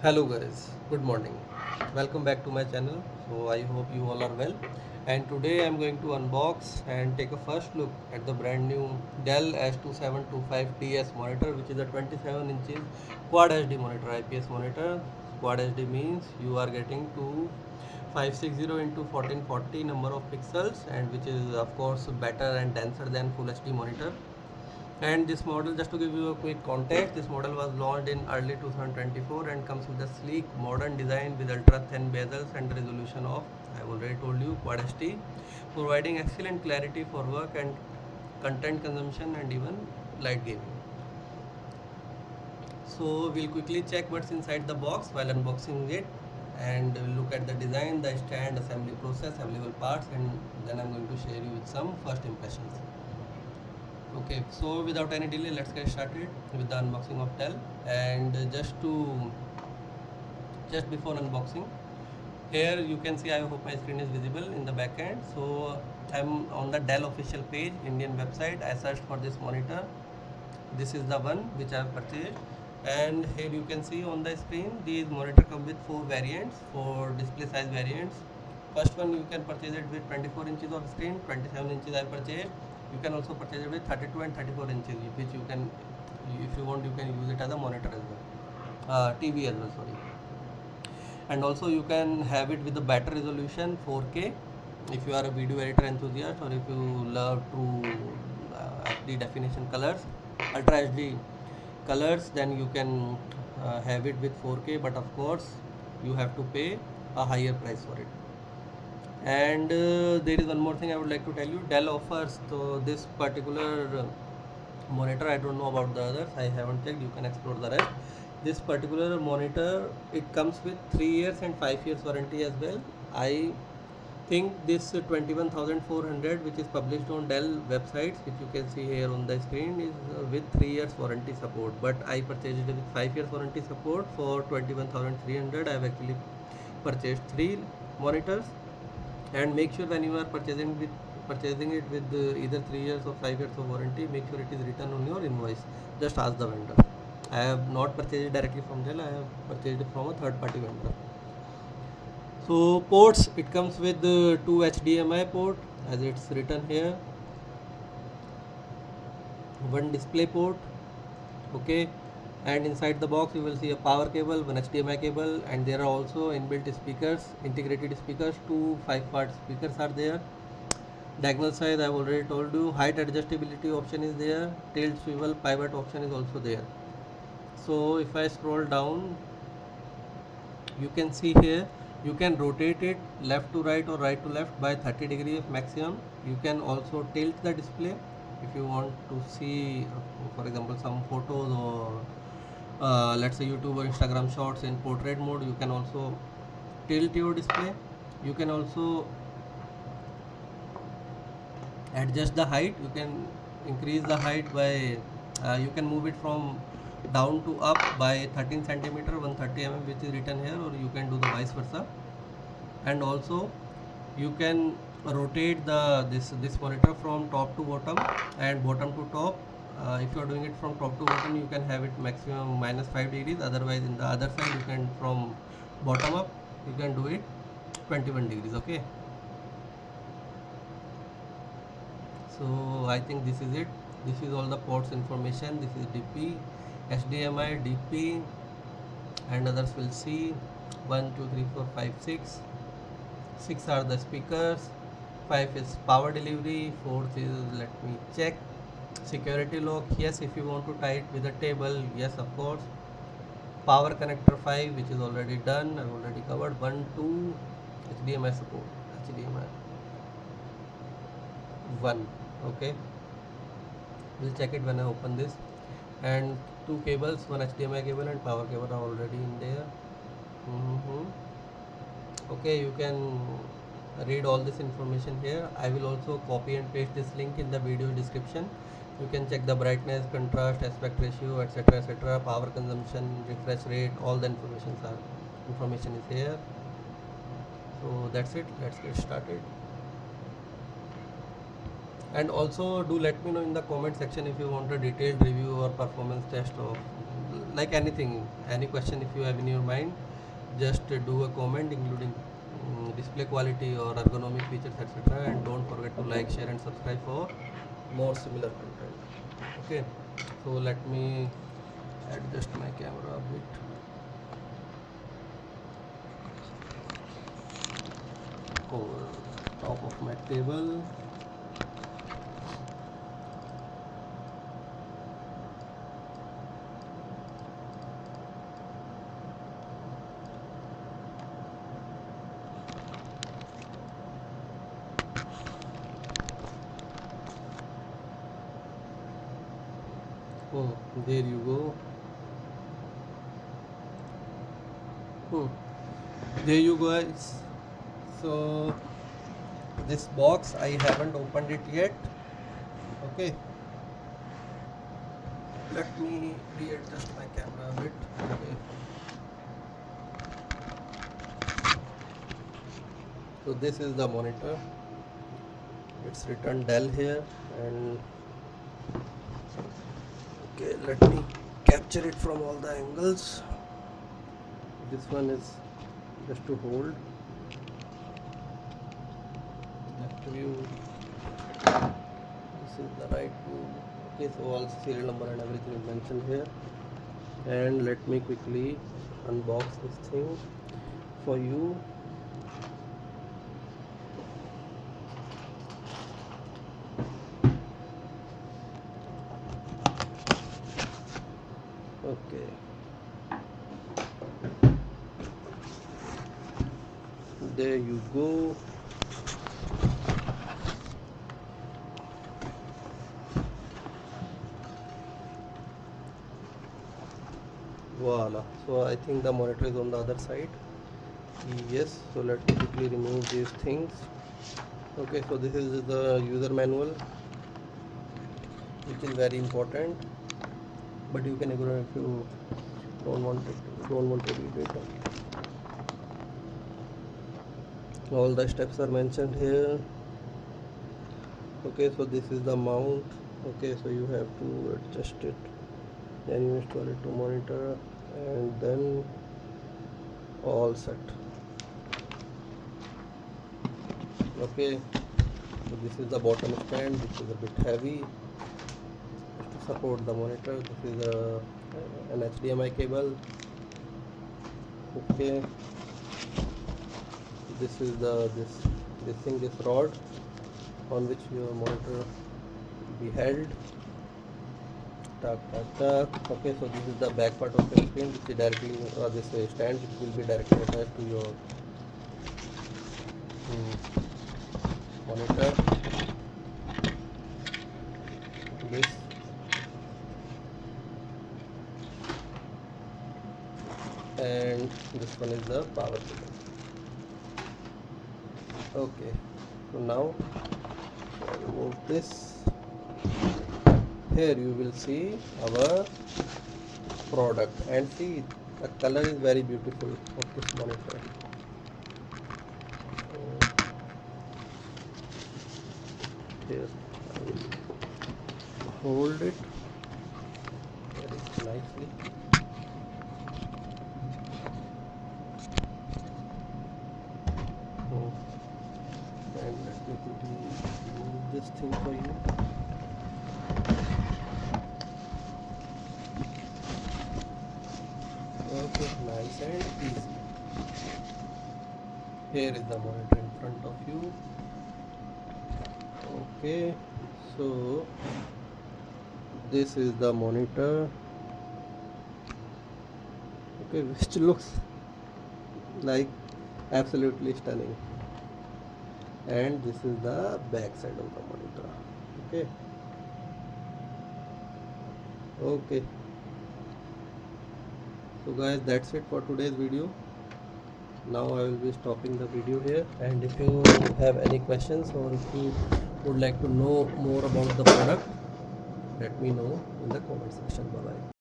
Hello guys, good morning. Welcome back to my channel. So I hope you all are well. And today I'm going to unbox and take a first look at the brand new Dell S2725DS monitor, which is a 27 inches Quad HD monitor, IPS monitor. Quad HD means you are getting to 560 into 1440 number of pixels, and which is of course better and denser than Full HD monitor. And this model, just to give you a quick context, this model was launched in early 2024 and comes with a sleek modern design with ultra thin bezels and resolution of, I have already told you, Quad HD, providing excellent clarity for work and content consumption and even light gaming. So we'll quickly check what's inside the box while unboxing it, and we'll look at the design, the stand, assembly process, available parts, and then I'm going to share you with some first impressions. Okay, so without any delay, let's get started with the unboxing of Dell. And just before unboxing, here you can see, I hope my screen is visible in the back end. So I'm on the Dell official page, Indian website. I searched for this monitor. This is the one which I have purchased, and here you can see on the screen these monitor come with four variants, four display size variants. First one, you can purchase it with 24 inches of screen, 27 inches I purchased. You can also purchase it with 32 and 34 inches, which you can, if you want, you can use it as a monitor as well, TV as well, sorry. And also you can have it with a better resolution, 4K, if you are a video editor enthusiast, or if you love true HD definition colors, ultra HD colors, then you can have it with 4K, but of course you have to pay a higher price for it. And there is one more thing I would like to tell you. Dell offers so this particular monitor, I don't know about the others, I haven't checked, you can explore the rest. This particular monitor, it comes with 3 years and 5 years warranty as well. I think this 21400, which is published on Dell websites, which you can see here on the screen, is with 3 years warranty support, but I purchased it with 5 years warranty support. For 21300, I have actually purchased 3 monitors. And make sure when you are purchasing it with either 3 years or 5 years of warranty, make sure it is written on your invoice. Just ask the vendor. I have not purchased it directly from Dell, I have purchased it from a third party vendor. So ports, it comes with two HDMI port as it's written here, one display port, okay, and inside the box you will see a power cable, one HDMI cable, and there are also inbuilt speakers, integrated speakers. Two 5-part speakers are there. Diagonal size, I have already told you. Height adjustability option is there. Tilt, swivel, pivot option is also there. So if I scroll down, you can see here, you can rotate it left to right or right to left by 30 degrees maximum. You can also tilt the display if you want to see, for example, some photos, or let's say YouTube or Instagram shots in portrait mode. You can also tilt your display. You can also adjust the height. You can increase the height by you can move it from down to up by 13 centimeter, 130 mm, which is written here, or you can do the vice versa. And also you can rotate this monitor from top to bottom and bottom to top. If you are doing it from top to bottom, you can have it maximum -5 degrees. Otherwise, in the other side, you can, from bottom up, you can do it 21 degrees. Okay, so I think this is it. This is all the ports information. This is DP, HDMI, DP, and others will see. 1 2 3 4 5 6. 6 are the speakers, 5 is power delivery, 4th is, let me check, security lock. Yes, if you want to tie it with a table, yes, of course. Power connector 5, which is already done, I've already covered. 1 2 HDMI support, HDMI 1. Okay, we'll check it when I open this. And 2 cables, one HDMI cable and power cable are already in there. Okay, you can read all this information here. I will also copy and paste this link in the video description. You can check the brightness, contrast, aspect ratio, etc, etc, power consumption, refresh rate, all the information is here. So that's it, let's get started. And also do let me know in the comment section if you want a detailed review or performance test of like anything, any question if you have in your mind, just do a comment including display quality or ergonomic features, etc. And don't forget to like, share and subscribe for more similar content. Okay, so let me adjust my camera a bit. Over top of my table. Oh, there you go. There you go, guys. So this box I haven't opened it yet. Okay, let me readjust my camera a bit. Okay, so this is the monitor. It's written Dell here, and okay, let me capture it from all the angles. This one is just to hold. Left view. This is the right view. Okay, so all serial number and everything is mentioned here. And let me quickly unbox this thing for you. Okay, there you go. Voila. So I think the monitor is on the other side. Yes, so let me quickly remove these things. Okay, so this is the user manual, which is very important, but you can ignore if you don't want to read it. All the steps are mentioned here. Okay, so this is the mount. Okay, so you have to adjust it, then you install it to monitor, and then all set. Okay, so this is the bottom stand, which is a bit heavy to support the monitor. This is an HDMI cable. Okay, this is this rod on which your monitor will be held. Okay, so this is the back part of the screen, which is directly this stand, which will be directly attached to your monitor. This and this one is the power cable. Okay, so now I remove this. Here you will see our product, and see the color is very beautiful of this monitor. So here I will hold it very nicely. And let me quickly remove this thing for you. Okay, nice and easy. Here is the monitor in front of you. Okay, so this is the monitor. Okay, which looks like absolutely stunning. And this is the back side of the monitor. Okay, so guys, that's it for today's video. Now I will be stopping the video here, and if you have any questions or if you would like to know more about the product, let me know in the comment section. Bye bye.